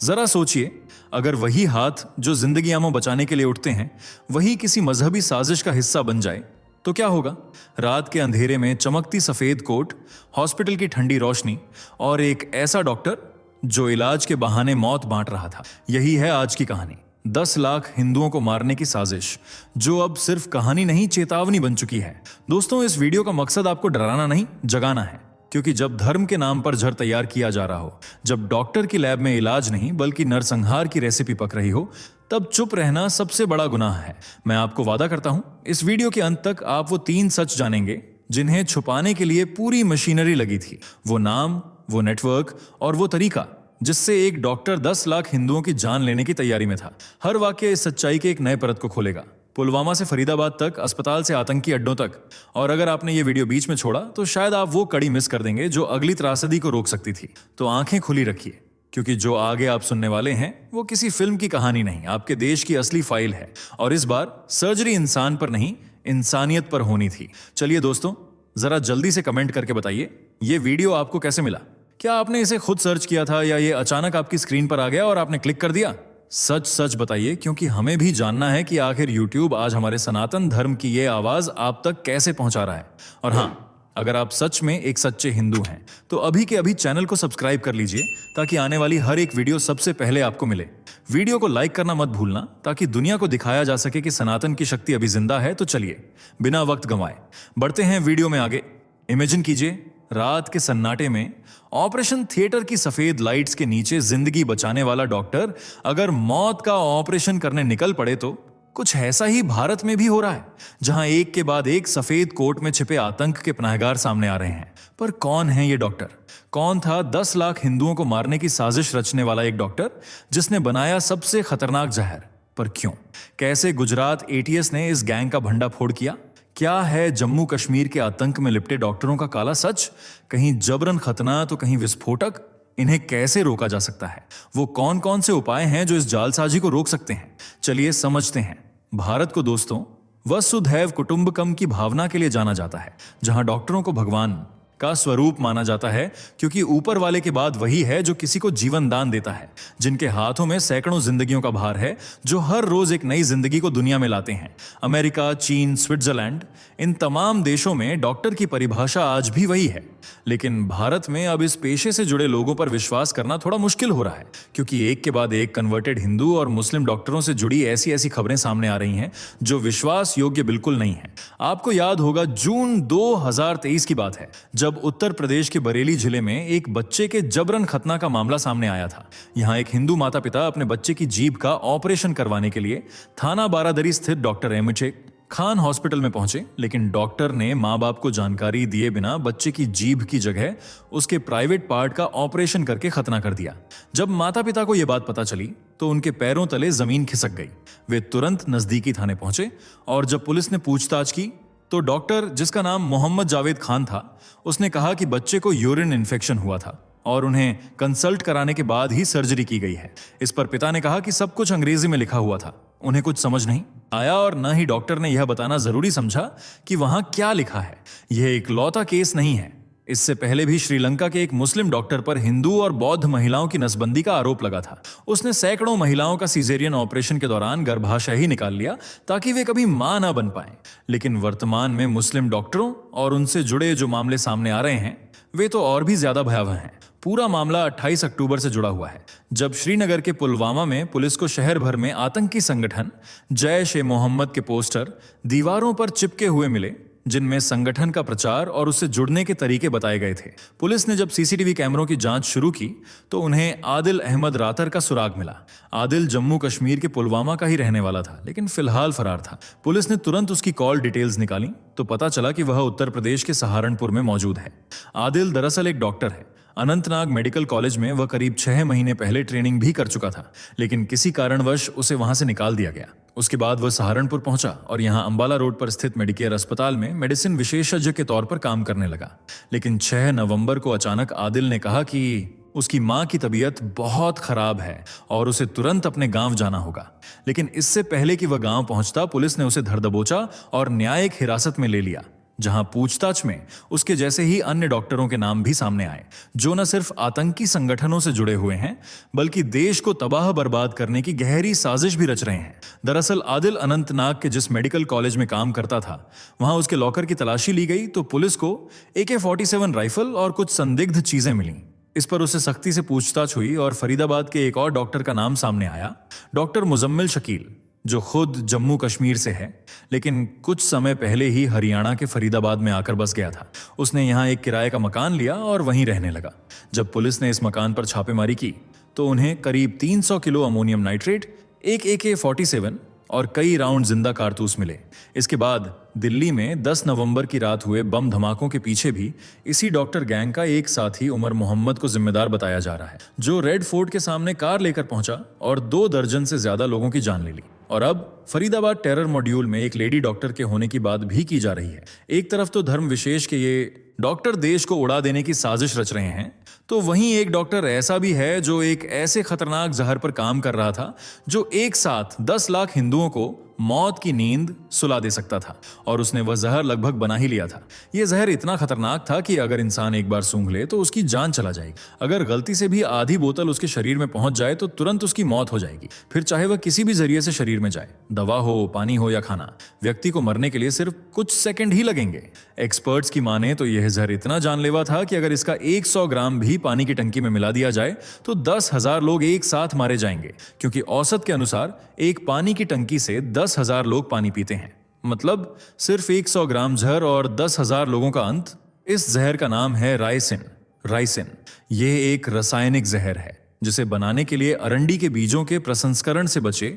जरा सोचिए, अगर वही हाथ जो जिंदगी आमों बचाने के लिए उठते हैं वही किसी मजहबी साजिश का हिस्सा बन जाए तो क्या होगा? रात के अंधेरे में चमकती सफेद कोट, हॉस्पिटल की ठंडी रोशनी और एक ऐसा डॉक्टर जो इलाज के बहाने मौत बांट रहा था। यही है आज की कहानी। 10 लाख हिंदुओं को मारने की साजिश, जो अब सिर्फ कहानी नहीं चेतावनी बन चुकी है। दोस्तों, इस वीडियो का मकसद आपको डराना नहीं, जगाना है। क्योंकि जब धर्म के नाम पर जहर तैयार किया जा रहा हो, जब डॉक्टर की लैब में इलाज नहीं बल्कि नरसंहार की रेसिपी पक रही हो, तब चुप रहना सबसे बड़ा गुनाह है। मैं आपको वादा करता हूं, इस वीडियो के अंत तक आप वो 3 सच जानेंगे जिन्हें छुपाने के लिए पूरी मशीनरी लगी थी। वो नाम, वो नेटवर्क और वो तरीका जिससे एक डॉक्टर 10 लाख हिंदुओं की जान लेने की तैयारी में था। हर वाक्य इस सच्चाई के एक नए परत को खोलेगा। पुलवामा से फरीदाबाद तक, अस्पताल से आतंकी अड्डों तक। और अगर आपने ये वीडियो बीच में छोड़ा तो शायद आप वो कड़ी मिस कर देंगे जो अगली त्रासदी को रोक सकती थी। तो आंखें खुली रखिए, क्योंकि जो आगे आप सुनने वाले हैं वो किसी फिल्म की कहानी नहीं, आपके देश की असली फाइल है। और इस बार सर्जरी इंसान पर नहीं, इंसानियत पर होनी थी। चलिए दोस्तों, जरा जल्दी से कमेंट करके बताइए ये वीडियो आपको कैसे मिला। क्या आपने इसे खुद सर्च किया था या ये अचानक आपकी स्क्रीन पर आ गया और आपने क्लिक कर दिया? सच सच बताइए, क्योंकि हमें भी जानना है कि आखिर YouTube आज हमारे सनातन धर्म की ये आवाज आप तक कैसे पहुंचा रहा है। और हाँ, अगर आप सच में एक सच्चे हिंदू हैं तो अभी के अभी चैनल को सब्सक्राइब कर लीजिए, ताकि आने वाली हर एक वीडियो सबसे पहले आपको मिले। वीडियो को लाइक करना मत भूलना, ताकि दुनिया को दिखाया जा सके कि सनातन की शक्ति अभी जिंदा है। तो चलिए बिना वक्त गंवाए बढ़ते हैं वीडियो में आगे। इमेजिन कीजिए, रात के सन्नाटे में ऑपरेशन थिएटर की सफेद लाइट्स के नीचे जिंदगी बचाने वाला डॉक्टर अगर मौत का ऑपरेशन करने निकल पड़े तो कुछ ऐसा ही भारत में भी हो रहा है, जहां एक के बाद एक सफेद कोट में छिपे आतंक के पनाहगार सामने आ रहे हैं। पर कौन है ये डॉक्टर? कौन था 10 लाख हिंदुओं को मारने की साजिश रचने वाला एक डॉक्टर जिसने बनाया सबसे खतरनाक जहर? पर क्यों? कैसे गुजरात ATS ने इस गैंग का भंडा फोड़ किया? क्या है जम्मू कश्मीर के आतंक में लिपटे डॉक्टरों का काला सच? कहीं जबरन खतना तो कहीं विस्फोटक। इन्हें कैसे रोका जा सकता है? वो कौन कौन से उपाय हैं जो इस जालसाजी को रोक सकते हैं? चलिए समझते हैं। भारत को दोस्तों वसुधैव कुटुंबकम की भावना के लिए जाना जाता है, जहां डॉक्टरों को भगवान का स्वरूप माना जाता है, क्योंकि ऊपर वाले के बाद वही है जो किसी को जीवन दान देता है, जिनके हाथों में सैकड़ों जिंदगियों का भार है, जो हर रोज एक नई जिंदगी को दुनिया में लाते हैं। अमेरिका, चीन, स्विट्जरलैंड, इन तमाम देशों में डॉक्टर की परिभाषा आज भी वही है। लेकिन भारत में अब इस पेशे से जुड़े लोगों पर विश्वास करना थोड़ा मुश्किल हो रहा है, क्योंकि एक के बाद एक कन्वर्टेड हिंदू और मुस्लिम डॉक्टरों से जुड़ी ऐसी ऐसी खबरें सामने आ रही हैं जो विश्वास योग्य बिल्कुल नहीं है। आपको याद होगा, जून 2023 की बात है, जब उत्तर प्रदेश के बरेली जिले में एक बच्चे के जबरन खतना का मामला सामने आया था। यहां एक हिंदू माता पिता अपने बच्चे की जीभ का ऑपरेशन करवाने के लिए थाना बारादरी स्थित डॉक्टर एमचे खान हॉस्पिटल में पहुंचे, लेकिन डॉक्टर ने मां बाप को जानकारी दिए बिना बच्चे की जीभ की जगह उसके प्राइवेट पार्ट का ऑपरेशन करके खतना कर दिया। जब माता पिता को यह बात पता चली तो उनके पैरों तले जमीन खिसक गई। वे तुरंत नजदीकी थाने पहुंचे और जब पुलिस ने पूछताछ की तो डॉक्टर, जिसका नाम मोहम्मद जावेद खान था, उसने कहा कि बच्चे को यूरिन इन्फेक्शन हुआ था और उन्हें कंसल्ट कराने के बाद ही सर्जरी की गई है। इस पर पिता ने कहा कि सब कुछ अंग्रेजी में लिखा हुआ था, उन्हें कुछ समझ नहीं आया और न ही डॉक्टर ने यह बताना जरूरी समझा कि वहां क्या लिखा है। यह एक लौता केस नहीं है। इससे पहले भी श्रीलंका के एक मुस्लिम डॉक्टर पर हिंदू और बौद्ध महिलाओं की नसबंदी का आरोप लगा था। उसने सैकड़ों महिलाओं का सीजेरियन ऑपरेशन के दौरान गर्भाशय ही निकाल लिया ताकि वे कभी मां ना बन पाएं। लेकिन वर्तमान में मुस्लिम डॉक्टरों और उनसे जुड़े जो मामले सामने आ रहे हैं वे तो और भी ज्यादा भयावह हैं। पूरा मामला 28 अक्टूबर से जुड़ा हुआ है, जब श्रीनगर के पुलवामा में पुलिस को शहर भर में आतंकी संगठन जैश-ए-मोहम्मद के पोस्टर दीवारों पर चिपके हुए मिले, जिनमें संगठन का प्रचार और उससे जुड़ने के तरीके बताए गए थे। पुलिस ने जब CCTV कैमरों की जांच शुरू की तो उन्हें आदिल अहमद रातर का सुराग मिला। आदिल जम्मू कश्मीर के पुलवामा का ही रहने वाला था, लेकिन फिलहाल फरार था। पुलिस ने तुरंत उसकी कॉल डिटेल्स निकाली तो पता चला कि वह उत्तर प्रदेश के सहारनपुर में मौजूद है। आदिल दरअसल एक डॉक्टर है। अनंतनाग मेडिकल कॉलेज में वह करीब 6 महीने पहले ट्रेनिंग भी कर चुका था, लेकिन किसी कारणवश उसे वहां से निकाल दिया गया। उसके बाद वह सहारनपुर पहुंचा और यहां अंबाला रोड पर स्थित मेडिकेयर अस्पताल में मेडिसिन विशेषज्ञ के तौर पर काम करने लगा। लेकिन 6 नवंबर को अचानक आदिल ने कहा कि उसकी माँ की तबीयत बहुत खराब है और उसे तुरंत अपने गांव जाना होगा। लेकिन इससे पहले कि वह गांव पहुंचता, पुलिस ने उसे धर दबोचा और न्यायिक हिरासत में ले लिया, जहां पूछताछ में उसके जैसे ही अन्य डॉक्टरों के नाम भी सामने आए, जो न सिर्फ आतंकी संगठनों से जुड़े हुए हैं बल्कि देश को तबाह बर्बाद करने की गहरी साजिश भी रच रहे हैं। दरअसल आदिल अनंतनाग के जिस मेडिकल कॉलेज में काम करता था, वहां उसके लॉकर की तलाशी ली गई तो पुलिस को AK-47 राइफल और कुछ संदिग्ध चीजें मिली। इस पर उसे सख्ती से पूछताछ हुई और फरीदाबाद के एक और डॉक्टर का नाम सामने आया, डॉक्टर मुजम्मिल शकील, जो खुद जम्मू कश्मीर से है लेकिन कुछ समय पहले ही हरियाणा के फरीदाबाद में आकर बस गया था। उसने यहाँ एक किराए का मकान लिया और वहीं रहने लगा। जब पुलिस ने इस मकान पर छापेमारी की तो उन्हें करीब 300 किलो अमोनियम नाइट्रेट, एक AK-47 और कई राउंड जिंदा कारतूस मिले। इसके बाद दिल्ली में 10 नवंबर की रात हुए बम धमाकों के पीछे भी इसी डॉक्टर गैंग का एक साथी उमर मोहम्मद को जिम्मेदार बताया जा रहा है, जो रेड फोर्ट के सामने कार लेकर पहुंचा और 2 दर्जन से ज्यादा लोगों की जान ले ली। और अब फरीदाबाद टेरर मॉड्यूल में एक लेडी डॉक्टर के होने की बात भी की जा रही है। एक तरफ तो धर्म विशेष के ये डॉक्टर देश को उड़ा देने की साजिश रच रहे हैं, तो वहीं एक डॉक्टर ऐसा भी है जो एक ऐसे खतरनाक जहर पर काम कर रहा था जो एक साथ 10 लाख हिंदुओं को मौत की नींद सुला दे सकता था, और उसने वह जहर लगभग बना ही लिया था। यह जहर इतना खतरनाक था कि अगर इंसान एक बार सूंघ ले तो उसकी जान चला जाएगी। अगर गलती से भी आधी बोतल उसके शरीर में पहुंच जाए तो तुरंत उसकी मौत हो जाएगी, फिर चाहे वह किसी भी जरिए से शरीर में जाए, दवा हो, पानी हो या खाना। व्यक्ति को मरने के लिए सिर्फ कुछ सेकंड ही लगेंगे। एक्सपर्ट्स की माने तो यह जहर इतना जानलेवा था कि अगर इसका 100 ग्राम भी पानी की टंकी में मिला दिया जाए तो 10,000 लोग एक साथ मारे जाएंगे, क्योंकि औसत के अनुसार एक पानी की टंकी से 10,000 लोग पानी पीते हैं। मतलब सिर्फ 100 ग्राम जहर और 10,000 लोगों का अंत। इस जहर का नाम है राइसिन। राइसिन यह एक रासायनिक जहर है जिसे बनाने के लिए अरंडी के बीजों के प्रसंस्करण से बचे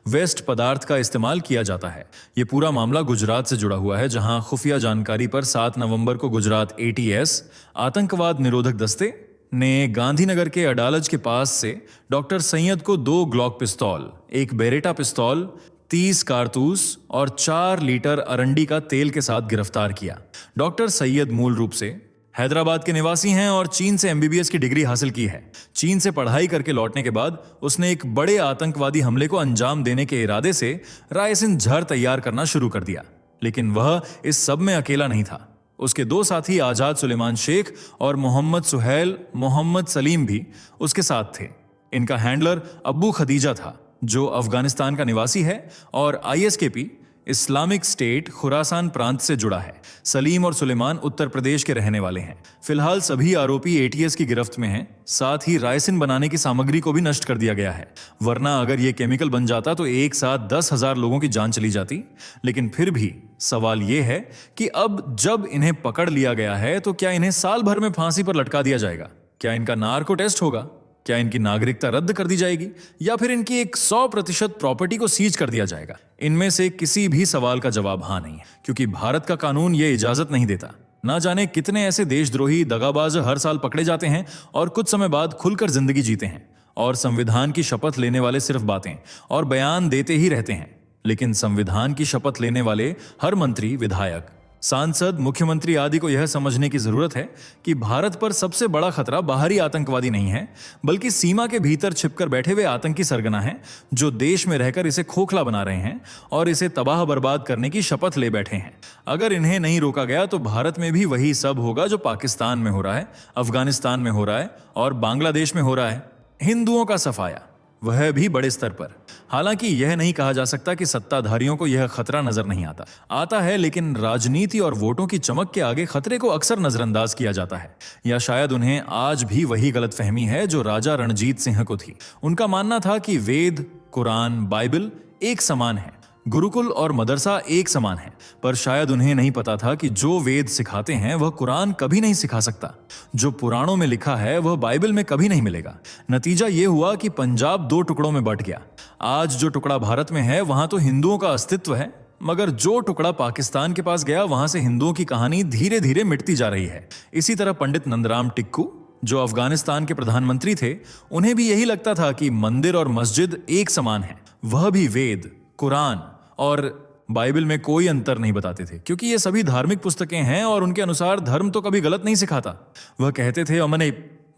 वेस्ट पदार्थ का इस्तेमाल किया जाता है। यह पूरा मामला गुजरात से जुड़ा हुआ है, जहां खुफिया जानकारी पर 7 नवंबर को गुजरात ATS आतंकवाद निरोधक दस्ते ने गांधीनगर के अडालज के पास से डॉक्टर सैयद को 2 ग्लॉक पिस्तौल, एक बेरेटा पिस्तौल, 30 कारतूस और 4 लीटर अरंडी का तेल के साथ गिरफ्तार किया। डॉक्टर सैयद मूल रूप से हैदराबाद के निवासी हैं और चीन से MBBS की डिग्री हासिल की है। चीन से पढ़ाई करके लौटने के बाद उसने एक बड़े आतंकवादी हमले को अंजाम देने के इरादे से रायसिन जहर तैयार करना शुरू कर दिया। लेकिन वह इस सब में अकेला नहीं था। उसके 2 साथी आजाद सुलेमान शेख और मोहम्मद सुहैल मोहम्मद सलीम भी उसके साथ थे। इनका हैंडलर अब्बू खदीजा था, जो अफगानिस्तान का निवासी है और ISKP इस्लामिक स्टेट खुरासान प्रांत से जुड़ा है। सलीम और सुलेमान उत्तर प्रदेश के रहने वाले हैं। फिलहाल सभी आरोपी ATS की गिरफ्त में हैं। साथ ही रायसिन बनाने की सामग्री को भी नष्ट कर दिया गया है, वरना अगर यह केमिकल बन जाता तो एक साथ 10,000 लोगों की जान चली जाती। लेकिन फिर भी सवाल यह है कि अब जब इन्हें पकड़ लिया गया है तो क्या इन्हें साल भर में फांसी पर लटका दिया जाएगा? क्या इनका नार्को टेस्ट होगा? क्या इनकी नागरिकता रद्द कर दी जाएगी या फिर इनकी एक 100% प्रॉपर्टी को सीज कर दिया जाएगा? इनमें से किसी भी सवाल का जवाब हाँ नहीं है, क्योंकि भारत का कानून यह इजाजत नहीं देता। ना जाने कितने ऐसे देशद्रोही दगाबाज हर साल पकड़े जाते हैं और कुछ समय बाद खुलकर जिंदगी जीते हैं, और संविधान की शपथ लेने वाले सिर्फ बातें और बयान देते ही रहते हैं। लेकिन संविधान की शपथ लेने वाले हर मंत्री, विधायक, सांसद, मुख्यमंत्री आदि को यह समझने की जरूरत है कि भारत पर सबसे बड़ा खतरा बाहरी आतंकवादी नहीं है, बल्कि सीमा के भीतर छिपकर बैठे हुए आतंकी सरगना हैं, जो देश में रहकर इसे खोखला बना रहे हैं और इसे तबाह बर्बाद करने की शपथ ले बैठे हैं। अगर इन्हें नहीं रोका गया तो भारत में भी वही सब होगा जो पाकिस्तान में हो रहा है, अफगानिस्तान में हो रहा है और बांग्लादेश में हो रहा है। हिंदुओं का सफाया, वह भी बड़े स्तर पर। हालांकि यह नहीं कहा जा सकता कि सत्ताधारियों को यह खतरा नजर नहीं आता है, लेकिन राजनीति और वोटों की चमक के आगे खतरे को अक्सर नजरअंदाज किया जाता है, या शायद उन्हें आज भी वही गलतफहमी है जो राजा रणजीत सिंह को थी। उनका मानना था कि वेद, कुरान, बाइबल एक समान है, गुरुकुल और मदरसा एक समान है, पर शायद उन्हें नहीं पता था कि जो वेद सिखाते हैं वह कुरान कभी नहीं सिखा सकता। जो पुराणों में लिखा है वह बाइबल में कभी नहीं मिलेगा। नतीजा यह हुआ कि पंजाब 2 टुकड़ों में बंट गया। आज जो टुकड़ा भारत में है वहां तो हिंदुओं का अस्तित्व है, मगर जो टुकड़ा पाकिस्तान के पास गया वहां से हिंदुओं की कहानी धीरे धीरे मिटती जा रही है। इसी तरह पंडित नंदराम टिक्कू, जो अफगानिस्तान के प्रधानमंत्री थे, उन्हें भी यही लगता था कि मंदिर और मस्जिद एक समान है। वह भी वेद, कुरान और बाइबल में कोई अंतर नहीं बताते थे, क्योंकि ये सभी धार्मिक पुस्तकें हैं और उनके अनुसार धर्म तो कभी गलत नहीं सिखाता। वह कहते थे, अमने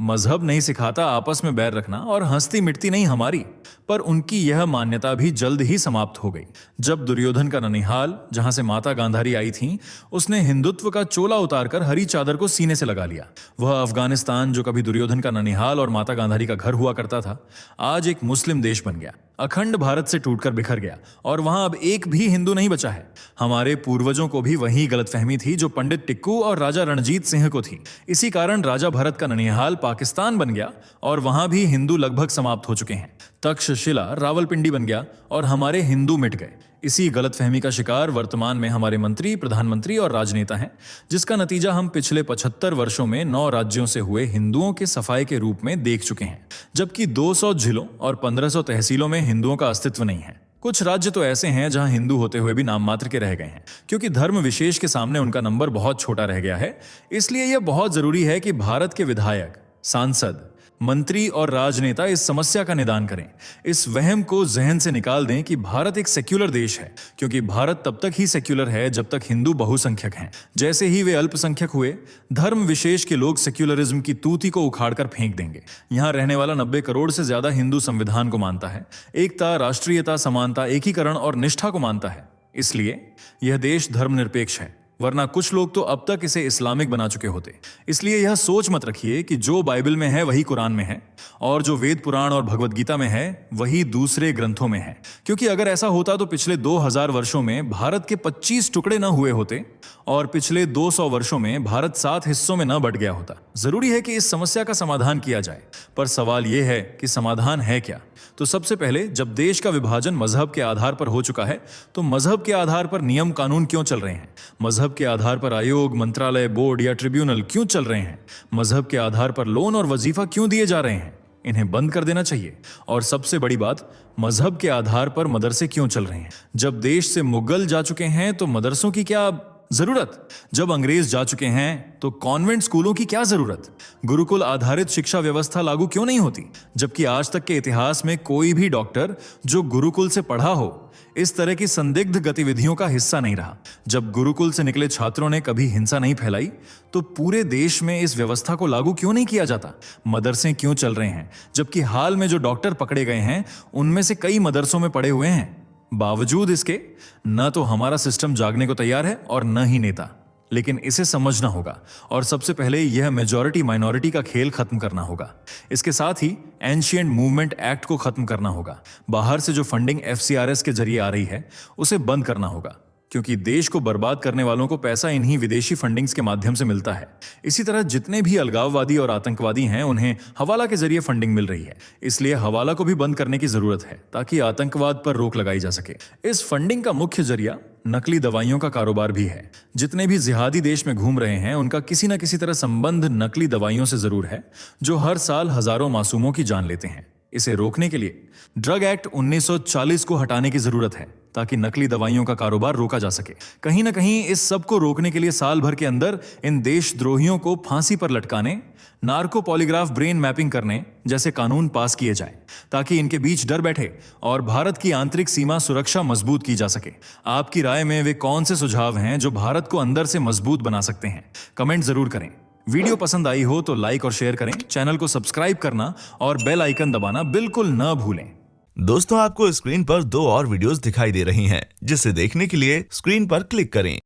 मजहब नहीं सिखाता आपस में बैर रखना और हंसती मिटती नहीं हमारी। पर उनकी यह मान्यता भी जल्द ही समाप्त हो गई जब दुर्योधन का ननिहाल, जहां से माता गांधारी आई थी, उसने हिंदुत्व का चोला उतारकर हरी चादर को सीने से लगा लिया। वह अफगानिस्तान, जो कभी दुर्योधन का ननिहाल और माता गांधारी का घर हुआ करता था, आज एक मुस्लिम देश बन गया, अखंड भारत से टूटकर बिखर गया और वहां अब एक भी हिंदू नहीं बचा है। हमारे पूर्वजों को भी वही गलतफहमी थी जो पंडित टिक्कू और राजा रणजीत सिंह को थी। इसी कारण राजा भरत का ननिहाल पाकिस्तान बन गया और वहां भी हिंदू लगभग समाप्त हो चुके हैं। तक्षशिला रावलपिंडी बन गया और हमारे हिंदू मिट गए। इसी गलतफहमी का शिकार वर्तमान में हमारे मंत्री, प्रधानमंत्री और राजनेता हैं, जिसका नतीजा हम पिछले 75 वर्षों में 9 राज्यों से हुए हिंदुओं के सफाए के रूप में देख चुके हैं, जबकि 200 जिलों और 1500 तहसीलों में हिंदुओं का अस्तित्व नहीं है। कुछ राज्य तो ऐसे हैं जहां हिंदू होते हुए भी नाम मात्र के रह गए हैं, क्योंकि धर्म विशेष के सामने उनका नंबर बहुत छोटा रह गया है। इसलिए यह बहुत जरूरी है कि भारत के विधायक, सांसद, मंत्री और राजनेता इस समस्या का निदान करें। इस वहम को जहन से निकाल दें कि भारत एक सेक्युलर देश है, क्योंकि भारत तब तक ही सेक्युलर है जब तक हिंदू बहुसंख्यक हैं। जैसे ही वे अल्पसंख्यक हुए, धर्म विशेष के लोग सेक्युलरिज्म की तूती को उखाड़कर फेंक देंगे। यहां रहने वाला 90 करोड़ से ज्यादा हिंदू संविधान को मानता है, एकता, राष्ट्रीयता, समानता, एकीकरण और निष्ठा को मानता है। इसलिए यह देश धर्मनिरपेक्ष है, वरना कुछ लोग तो अब तक इसे इस्लामिक बना चुके होते। इसलिए यह सोच मत रखिए कि जो बाइबल में है वही कुरान में है और जो वेद पुराण और भगवद गीता में है वही दूसरे ग्रंथों में है, क्योंकि अगर ऐसा होता तो पिछले 2000 वर्षों में भारत के 25 टुकड़े न हुए होते और पिछले 200 वर्षों में भारत 7 हिस्सों में न बंट गया होता। जरूरी है कि इस समस्या का समाधान किया जाए, पर सवाल यह है कि समाधान है क्या। तो सबसे पहले, जब देश का विभाजन मजहब के आधार पर हो चुका है, तो मजहब के आधार पर नियम कानून क्यों चल रहे हैं? मजहब के आधार पर आयोग, मंत्रालय, बोर्ड या ट्रिब्यूनल क्यों चल रहे हैं? मजहब के आधार पर लोन और वजीफा क्यों दिए जा रहे हैं? इन्हें बंद कर देना चाहिए। और सबसे बड़ी बात, मजहब के आधार पर मदरसे क्यों चल रहे हैं? जब देश से मुगल जा चुके हैं तो मदरसों की क्या जरूरत? जब अंग्रेज जा चुके हैं तो कॉन्वेंट स्कूलों की क्या जरूरत? गुरुकुल आधारित शिक्षा व्यवस्था लागू क्यों नहीं होती? जबकि आज तक के इतिहास में कोई भी डॉक्टर जो गुरुकुल से पढ़ा हो इस तरह की संदिग्ध गतिविधियों का हिस्सा नहीं रहा। जब गुरुकुल से निकले छात्रों ने कभी हिंसा नहीं फैलाई, तो पूरे देश में इस व्यवस्था को लागू क्यों नहीं किया जाता? मदरसे क्यों चल रहे हैं जबकि हाल में जो डॉक्टर पकड़े गए हैं उनमें से कई मदरसों में पढ़े हुए हैं? बावजूद इसके, न तो हमारा सिस्टम जागने को तैयार है और न ही नेता। लेकिन इसे समझना होगा और सबसे पहले यह मेजॉरिटी माइनॉरिटी का खेल खत्म करना होगा। इसके साथ ही एंशिएंट मूवमेंट एक्ट को खत्म करना होगा। बाहर से जो फंडिंग FCRS के जरिए आ रही है उसे बंद करना होगा, क्योंकि देश को बर्बाद करने वालों को पैसा इन्हीं विदेशी फंडिंग्स के माध्यम से मिलता है। इसी तरह जितने भी अलगाववादी और आतंकवादी हैं उन्हें हवाला के जरिए फंडिंग मिल रही है। इसलिए हवाला को भी बंद करने की जरूरत है ताकि आतंकवाद पर रोक लगाई जा सके। इस फंडिंग का मुख्य जरिया नकली दवाइयों का कारोबार भी है। जितने भी जिहादी देश में घूम रहे हैं उनका किसी न किसी तरह संबंध नकली दवाइयों से जरूर है, जो हर साल हजारों मासूमों की जान लेते हैं। इसे रोकने के लिए ड्रग एक्ट 1940 को हटाने की जरूरत है ताकि नकली दवाइयों का कारोबार रोका जा सके। कहीं ना कहीं इस सब को रोकने के लिए साल भर के अंदर इन देशद्रोहियों को फांसी पर लटकाने, नार्को पॉलीग्राफ ब्रेन मैपिंग करने जैसे कानून पास किए जाएं, ताकि इनके बीच डर बैठे और भारत की आंतरिक सीमा सुरक्षा मजबूत की जा सके। आपकी राय में वे कौन से सुझाव हैं जो भारत को अंदर से मजबूत बना सकते हैं? कमेंट जरूर करें। वीडियो पसंद आई हो तो लाइक और शेयर करें, चैनल को सब्सक्राइब करना और बेल आइकन दबाना बिल्कुल न भूलें। दोस्तों, आपको स्क्रीन पर 2 और वीडियोस दिखाई दे रही हैं, जिसे देखने के लिए स्क्रीन पर क्लिक करें।